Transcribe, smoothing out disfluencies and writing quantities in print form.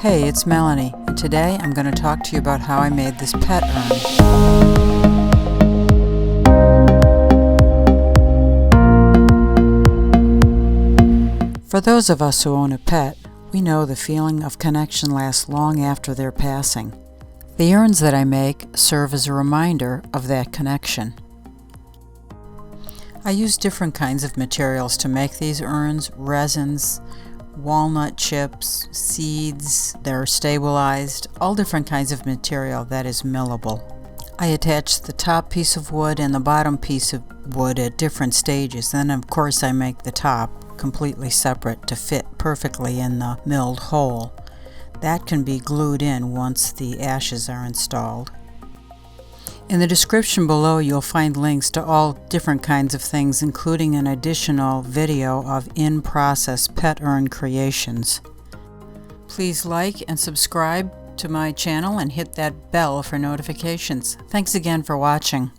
Hey, it's Melanie, and today I'm going to talk to you about how I made this pet urn. For those of us who own a pet, we know the feeling of connection lasts long after their passing. The urns that I make serve as a reminder of that connection. I use different kinds of materials to make these urns: resins, walnut chips, seeds that are stabilized, all different kinds of material that is millable. I attach the top piece of wood and the bottom piece of wood at different stages. Then of course I make the top completely separate to fit perfectly in the milled hole. That can be glued in once the ashes are installed. In the description below you'll find links to all different kinds of things, including an additional video of in-process pet urn creations. Please like and subscribe to my channel and hit that bell for notifications. Thanks again for watching.